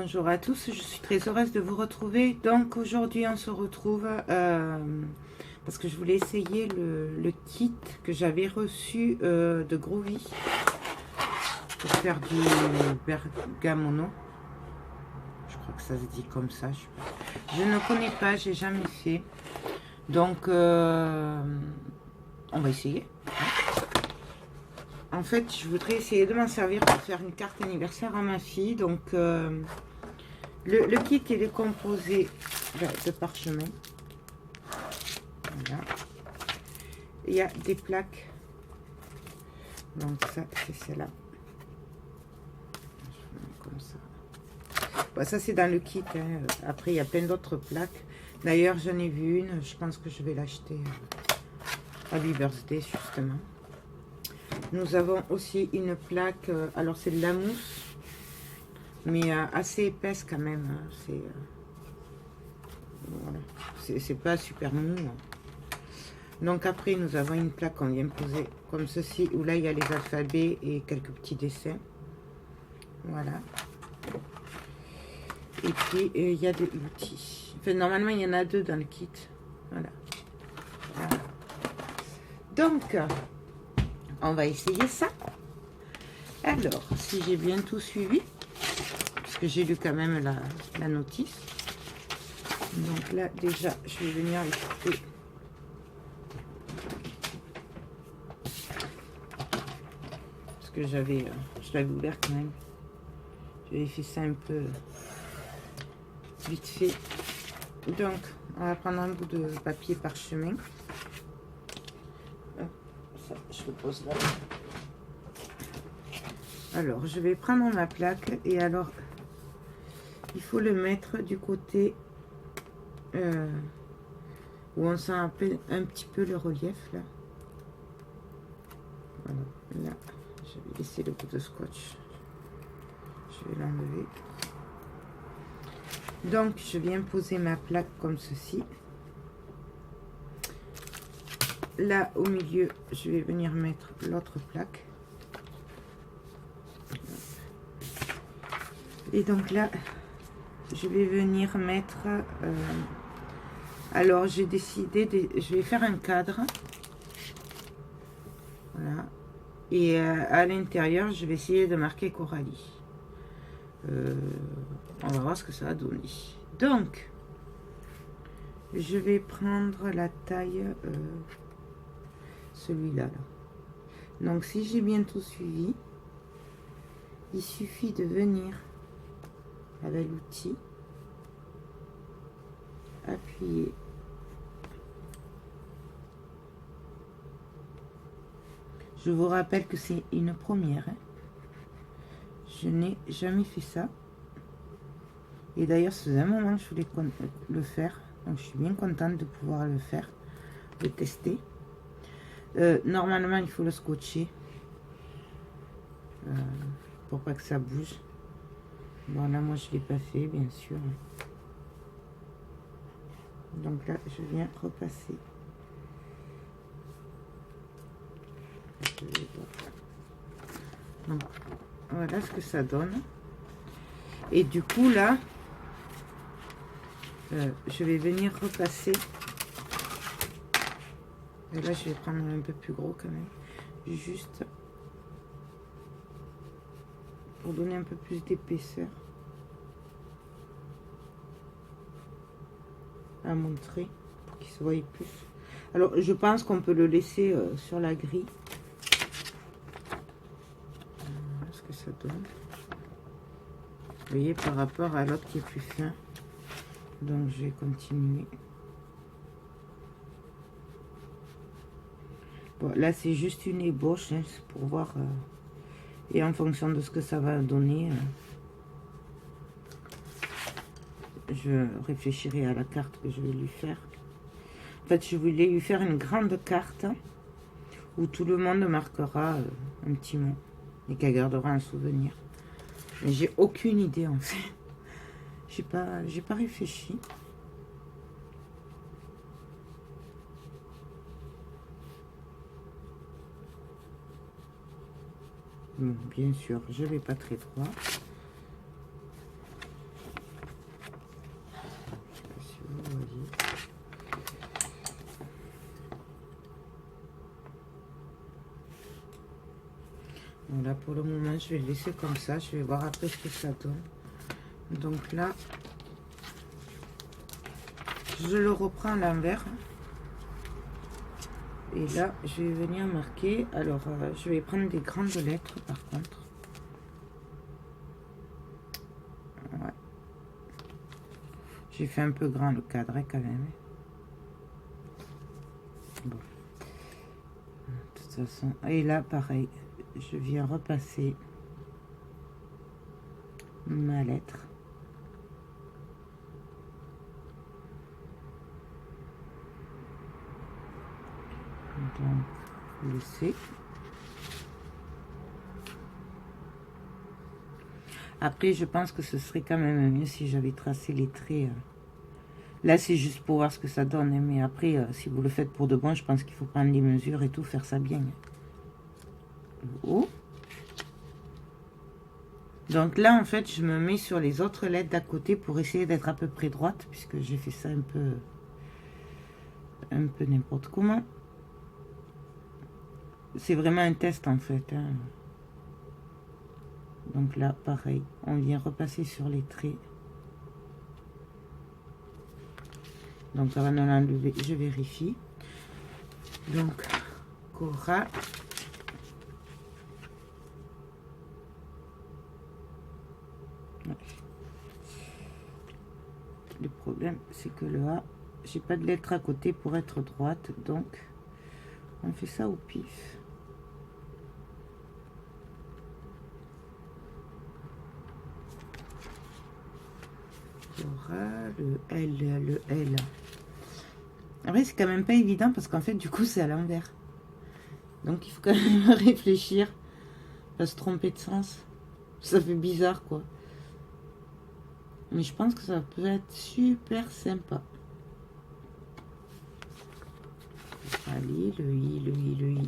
bonjour à tous, je suis très heureuse de vous retrouver. Donc aujourd'hui on se retrouve parce que je voulais essayer le kit que j'avais reçu de Groovy pour faire du bergamono. Je crois que ça se dit comme ça. Je ne connais pas, j'ai jamais fait. Donc on va essayer. En fait, je voudrais essayer de m'en servir pour faire une carte anniversaire à ma fille. Donc, le kit il est composé de parchemin. Voilà. Il y a des plaques. Donc, ça, c'est celle-là. Comme ça. Bon, ça, c'est dans le kit. Hein. Après, il y a plein d'autres plaques. D'ailleurs, j'en ai vu une. Je pense que je vais l'acheter à Happy Birthday, justement. Nous avons aussi une plaque, alors c'est de la mousse, mais assez épaisse quand même. Hein. C'est pas super mou. Hein. Donc après, nous avons une plaque qu'on vient poser comme ceci, où là il y a les alphabets et quelques petits dessins. Voilà. Et puis il y a des outils. Enfin, normalement, il y en a deux dans le kit. Voilà. Voilà. Donc, on va essayer ça. Alors, si j'ai bien tout suivi, parce que j'ai lu quand même la notice. Donc là, déjà, je vais venir écouter. Parce que je l'avais ouvert quand même. J'avais fait ça un peu vite fait. Donc, on va prendre un bout de papier parchemin. Ça, je le pose là. Alors, je vais prendre ma plaque et alors, il faut le mettre du côté où on sent un petit peu le relief, là. Voilà, là, je vais laisser le bout de scotch. Je vais l'enlever. Donc, je viens poser ma plaque comme ceci. Là, au milieu, je vais venir mettre l'autre plaque. Et donc là, je vais venir mettre... alors, j'ai décidé, je vais faire un cadre. Voilà. Et à l'intérieur, je vais essayer de marquer Coralie. On va voir ce que ça va donner. Donc, je vais prendre la taille... celui-là. Là. Donc, si j'ai bien tout suivi, il suffit de venir avec l'outil, appuyer. Je vous rappelle que c'est une première. Hein. Je n'ai jamais fait ça. Et d'ailleurs, c'est un moment que je voulais le faire. Donc, je suis bien contente de pouvoir le faire, de tester. Normalement, il faut le scotcher pour pas que ça bouge. Bon, là, moi, je l'ai pas fait, bien sûr. Donc là, je viens repasser. Donc, voilà ce que ça donne. Et du coup, là, je vais venir repasser. Et là, je vais prendre un peu plus gros quand même. Juste pour donner un peu plus d'épaisseur à montrer, pour qu'il se voie plus. Alors, je pense qu'on peut le laisser sur la grille. Voilà ce que ça donne. Vous voyez, par rapport à l'autre qui est plus fin. Donc, je vais continuer. Bon, là, c'est juste une ébauche, hein, pour voir. Et en fonction de ce que ça va donner, je réfléchirai à la carte que je vais lui faire. En fait, je voulais lui faire une grande carte où tout le monde marquera un petit mot et qu'elle gardera un souvenir. Mais j'ai aucune idée, en fait. J'ai pas réfléchi. Bon, bien sûr, je vais pas très droit. Voilà, pour le moment, je vais le laisser comme ça. Je vais voir après ce que ça donne. Donc là, je le reprends à l'envers. Et là, je vais venir marquer. Alors, je vais prendre des grandes lettres, par contre. Ouais. J'ai fait un peu grand le cadre, quand même. Bon. De toute façon. Et là, pareil. Je viens repasser ma lettre. Donc, le C. Après, je pense que ce serait quand même mieux si j'avais tracé les traits. Là, c'est juste pour voir ce que ça donne. Hein, mais après, si vous le faites pour de bon, je pense qu'il faut prendre les mesures et tout, faire ça bien. Oh. Donc là, en fait, je me mets sur les autres lettres d'à côté pour essayer d'être à peu près droite, puisque j'ai fait ça un peu n'importe comment. C'est vraiment un test, en fait. Hein. Donc là, pareil, on vient repasser sur les traits. Donc avant de l'enlever, je vérifie. Donc, Cora. Le problème, c'est que le A, j'ai pas de lettre à côté pour être droite, donc on fait ça au pif. Cora, le L. Après, c'est quand même pas évident parce qu'en fait, du coup, c'est à l'envers. Donc, il faut quand même réfléchir, pas se tromper de sens. Ça fait bizarre, quoi. Mais je pense que ça peut être super sympa. Allez, le I,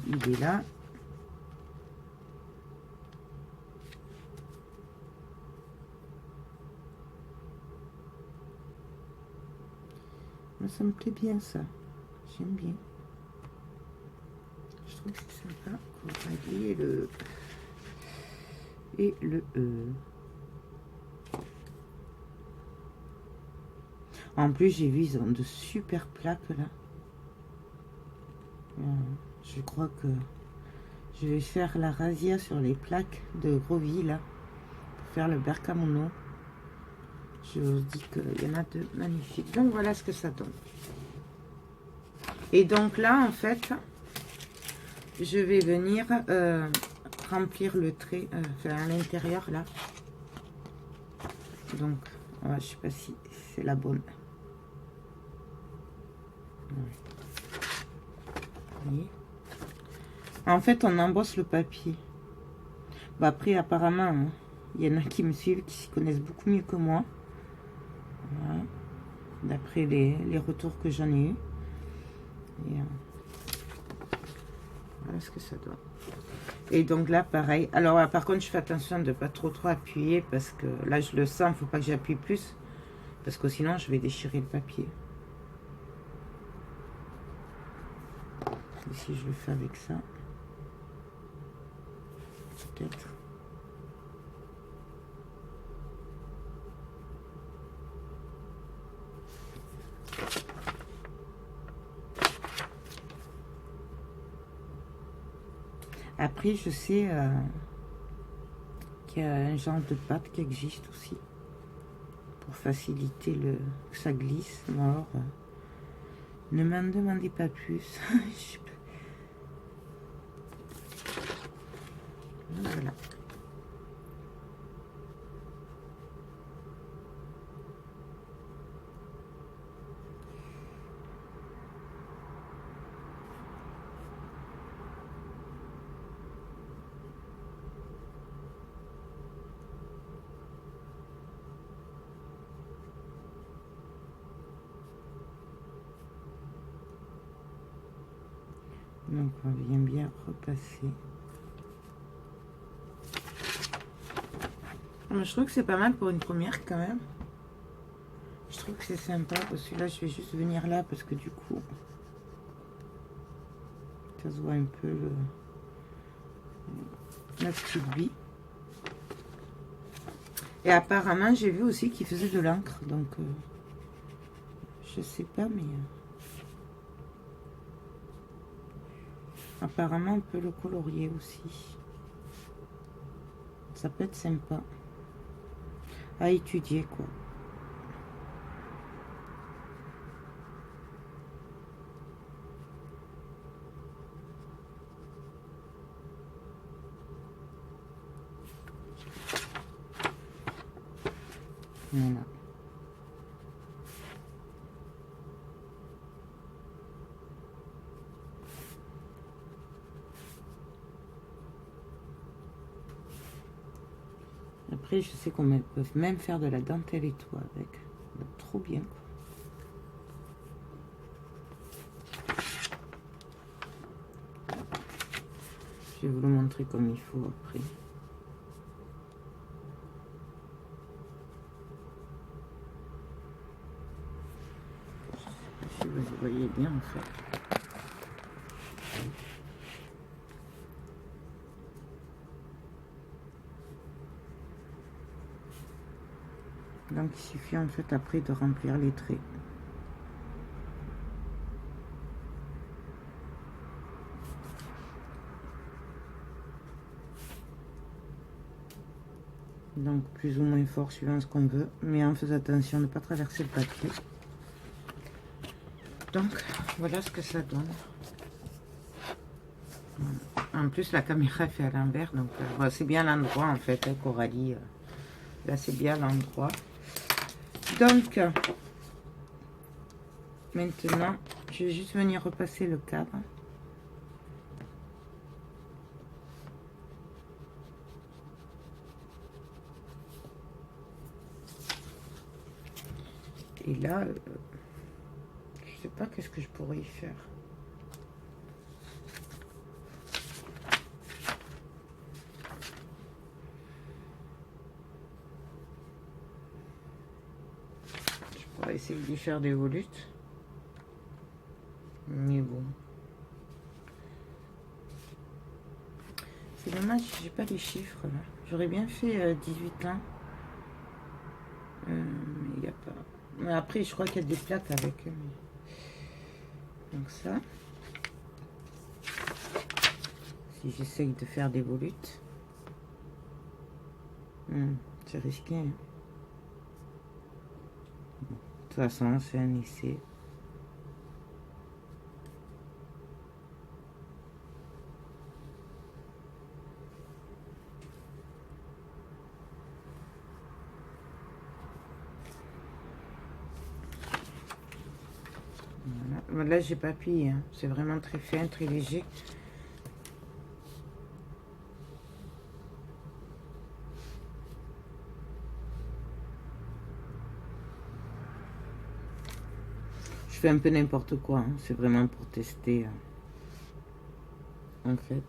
il est là. Moi, ça me plaît bien, ça. J'aime bien. Je trouve que c'est sympa. Allez, et le E. En plus, j'ai vu, ils ont de super plaques, là. Je crois que je vais faire la razzia sur les plaques de Grovy, là. Pour faire le Bergamono. Je vous dis qu'il y en a de magnifiques. Donc, voilà ce que ça donne. Et donc là, en fait, je vais venir remplir le trait à l'intérieur, là. Donc, ouais, je sais pas si c'est la bonne. Oui. En fait, on embosse le papier. Bah, après, apparemment, hein, il y en a qui me suivent, qui s'y connaissent beaucoup mieux que moi. Voilà. D'après les retours que j'en ai eu. Et, voilà ce que ça donne. Et donc là, pareil. Alors, par contre, je fais attention de ne pas trop appuyer parce que là, je le sens. Il ne faut pas que j'appuie plus parce que sinon, je vais déchirer le papier. Et si je le fais avec ça, peut-être. Après, je sais qu'il y a un genre de pâte qui existe aussi pour faciliter que ça glisse. Alors, ne m'en demandez pas plus. Voilà. Donc on vient bien repasser. Je trouve que c'est pas mal pour une première quand même. Je trouve que c'est sympa. Celui-là, je vais juste venir là parce que du coup, ça se voit un peu la petite bille. Et apparemment, j'ai vu aussi qu'il faisait de l'encre. Donc, je sais pas, mais... apparemment, on peut le colorier aussi. Ça peut être sympa à étudier, quoi. Voilà. Après, je sais qu'on peut même faire de la dentelle et tout avec. Trop bien, quoi. Je vais vous le montrer comme il faut après. Si vous voyez bien en fait. Donc il suffit en fait après de remplir les traits. Donc plus ou moins fort suivant ce qu'on veut, mais en faisant attention de ne pas traverser le papier. Donc voilà ce que ça donne. En plus la caméra fait à l'envers, donc c'est bien l'endroit en fait, hein, Coralie. Là c'est bien l'endroit. Donc maintenant je vais juste venir repasser le cadre. Et là, je sais pas qu'est-ce que je pourrais y faire. Je pourrais essayer d'y faire des volutes. Mais bon. C'est dommage, j'ai pas les chiffres là. J'aurais bien fait 18 ans. Mais il n'y a pas. Mais après, je crois qu'il y a des plaques avec eux. Mais... donc ça. Si j'essaye de faire des volutes. C'est risqué. Hein. Bon, de toute façon, c'est un essai. Voilà. Là, j'ai pas appuyé. Hein. C'est vraiment très fin, très léger. Je fais un peu n'importe quoi. Hein. C'est vraiment pour tester. En fait.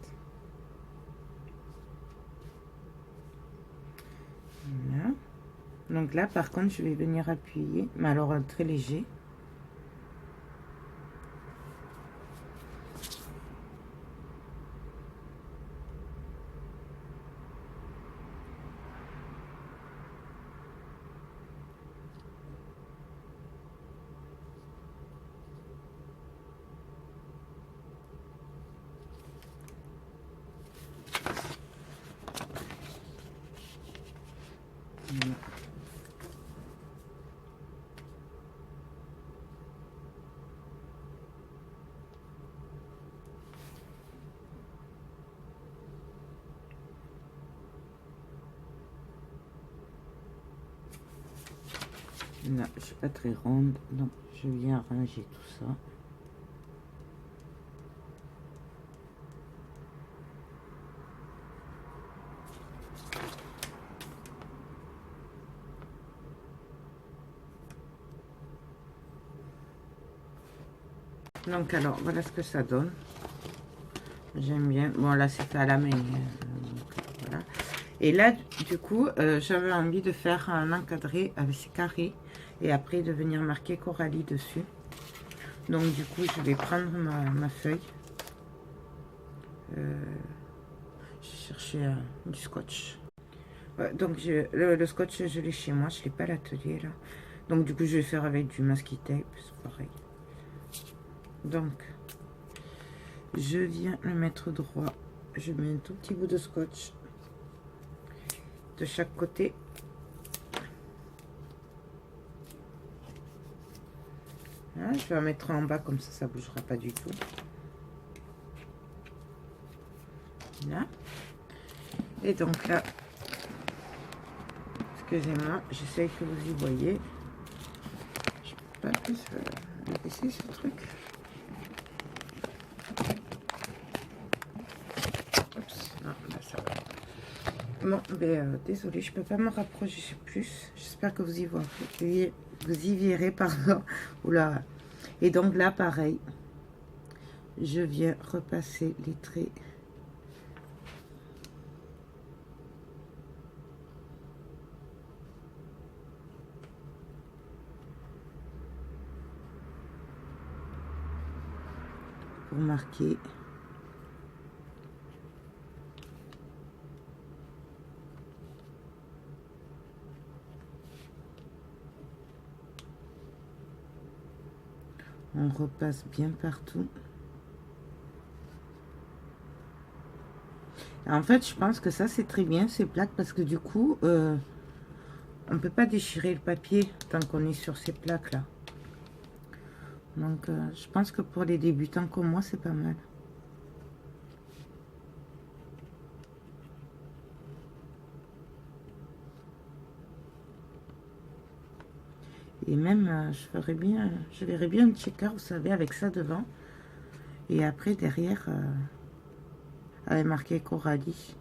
Voilà. Donc là, par contre, je vais venir appuyer. Mais alors, très léger. Là, je suis pas très ronde, donc je viens arranger tout ça. Donc alors, voilà ce que ça donne. J'aime bien. Bon, là, c'est fait à la main. Donc, voilà. Et là, du coup, j'avais envie de faire un encadré avec ces carrés. Et après, de venir marquer Coralie dessus. Donc, du coup, je vais prendre ma feuille. J'ai cherché du scotch. Ouais, donc le scotch, je l'ai chez moi, je l'ai pas à l'atelier là. Donc du coup, je vais faire avec du masking tape, c'est pareil. Donc, je viens le mettre droit. Je mets un tout petit bout de scotch de chaque côté. Hein, je vais en mettre en bas comme ça ne bougera pas du tout. Là. Et donc là, excusez-moi, j'essaye que vous y voyez. Je peux pas plus le baisser ce truc. Oups, non, là ça va. Bon, ben, désolé, je peux pas me rapprocher plus. J'espère que vous y voyez. Vous y verrez, pardon. Oula. Et donc là, pareil, je viens repasser les traits. Pour marquer. On repasse bien partout. En fait, je pense que ça, c'est très bien, ces plaques, parce que du coup, on ne peut pas déchirer le papier tant qu'on est sur ces plaques-là. Donc, je pense que pour les débutants comme moi, c'est pas mal. Et même, je verrais bien un checker, vous savez, avec ça devant. Et après, derrière, avec marqué Coralie.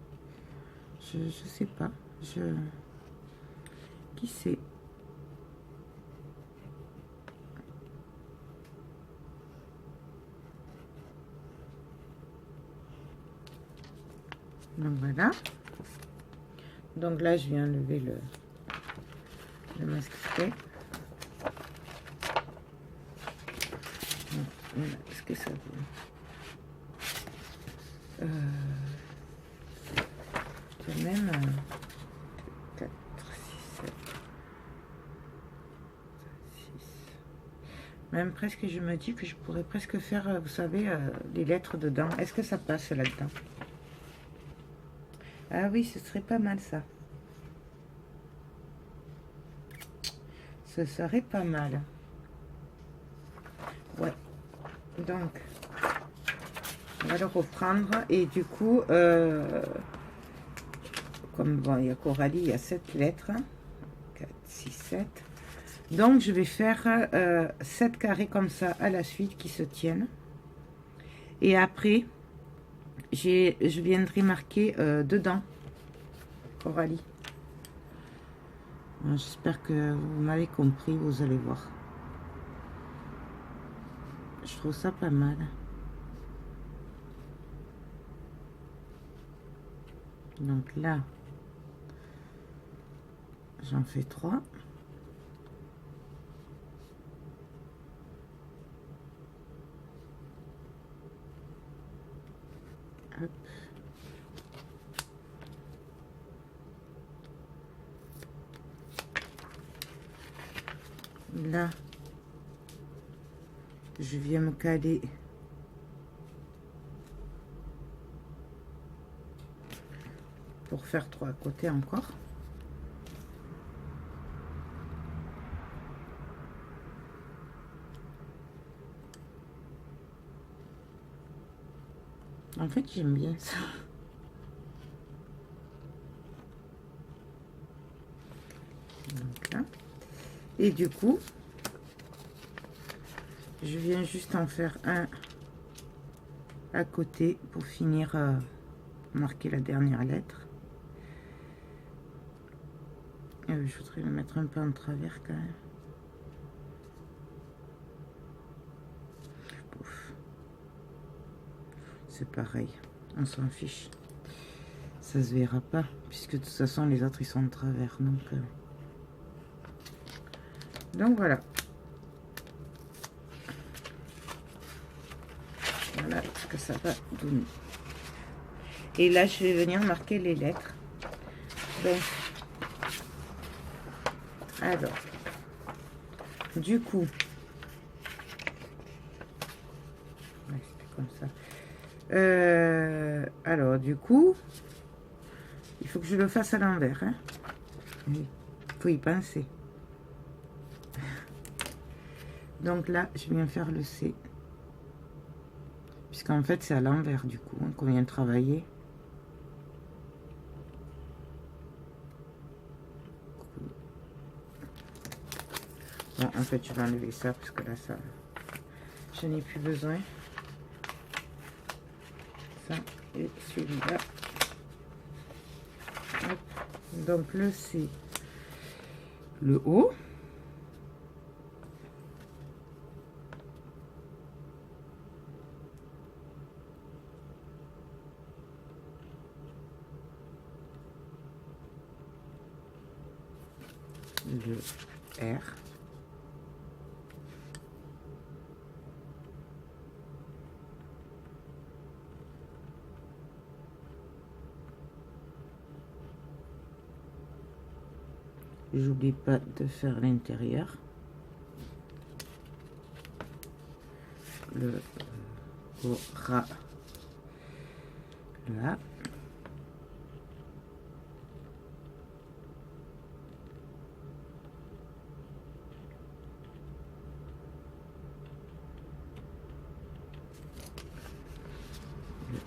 Je sais pas. Qui sait? Donc voilà. Donc là, je viens enlever le masque tape. Voilà. Est-ce que ça vaut quand même 4, 6, 7, 6. Même presque, je me dis que je pourrais presque faire, vous savez, les lettres dedans. Est-ce que ça passe là-dedans? Ah oui, ce serait pas mal ça. Ce serait pas mal. Ouais. Donc, on va le reprendre. Et du coup, comme bon, il y a Coralie, il y a 7 lettres. 4, 6, 7. Donc, je vais faire 7 carrés comme ça à la suite qui se tiennent. Et après, je viendrai marquer dedans Coralie. J'espère que vous m'avez compris, vous allez voir. Je trouve ça pas mal. Donc là, j'en fais 3. Hop. Là, je viens me caler pour faire 3 à côté encore. En fait, j'aime bien ça. Donc là. Et du coup, je viens juste en faire un à côté pour finir marquer la dernière lettre. Je voudrais le mettre un peu en travers quand même. C'est pareil, on s'en fiche. Ça se verra pas, puisque de toute façon les autres ils sont en travers. Donc voilà. Voilà ce que ça va donner. Et là, je vais venir marquer les lettres. Donc, alors, du coup, ouais, c'était comme ça. Alors, du coup, il faut que je le fasse à l'envers. Hein. Il faut y penser. Donc là, je viens faire le C. Puisqu'en fait, c'est à l'envers du coup hein, qu'on vient de travailler. Bon, en fait, je vais enlever ça parce que là, ça, je n'ai plus besoin. Ça et celui-là. Donc le C, le haut. Le R. J'oublie pas de faire l'intérieur. Le Ra. Le A.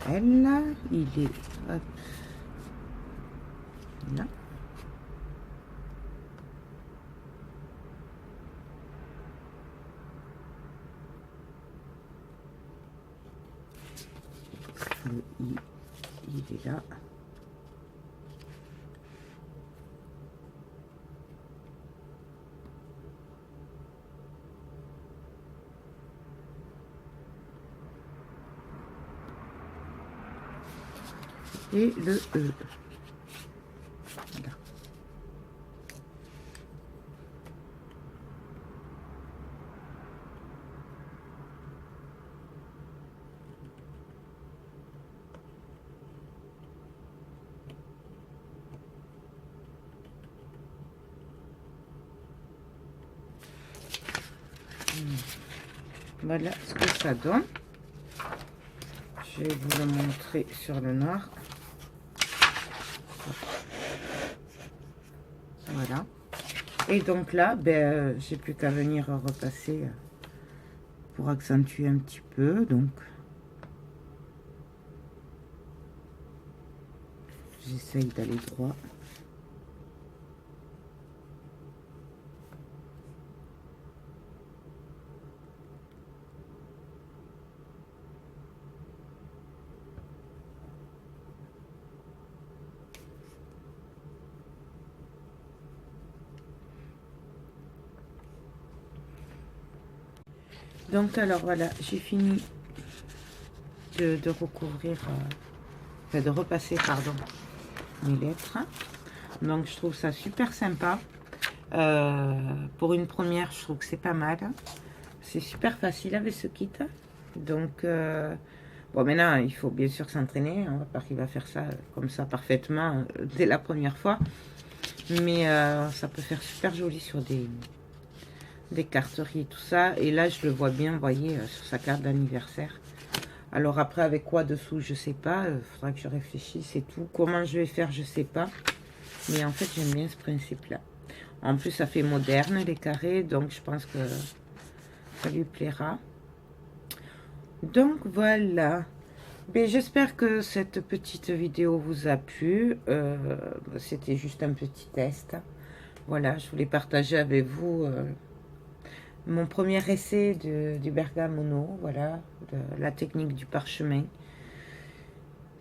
Le L, il est hop, là. Le I, il est là. Et le E. Voilà. Voilà ce que ça donne. Je vais vous le montrer sur le noir. Voilà. Et donc là, ben, j'ai plus qu'à venir repasser pour accentuer un petit peu. Donc, j'essaye d'aller droit. Donc alors voilà, j'ai fini de recouvrir, enfin de repasser, pardon, mes lettres. Donc je trouve ça super sympa. Pour une première, je trouve que c'est pas mal. C'est super facile avec ce kit. Donc bon, maintenant il faut bien sûr s'entraîner. On va pas qu'il va faire ça comme ça parfaitement dès la première fois. Mais ça peut faire super joli sur des carteries et tout ça. Et là je le vois bien, vous voyez, sur sa carte d'anniversaire. Alors après avec quoi dessous je sais pas, faudra que je réfléchisse et tout. Comment je vais faire je sais pas, mais en fait j'aime bien ce principe là. En plus ça fait moderne les carrés, donc je pense que ça lui plaira. Donc voilà, j'espère que cette petite vidéo vous a plu. C'était juste un petit test. Voilà, je voulais partager avec vous mon premier essai du bergamono, voilà, de la technique du parchemin.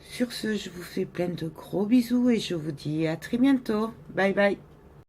Sur ce, je vous fais plein de gros bisous et je vous dis à très bientôt. Bye bye.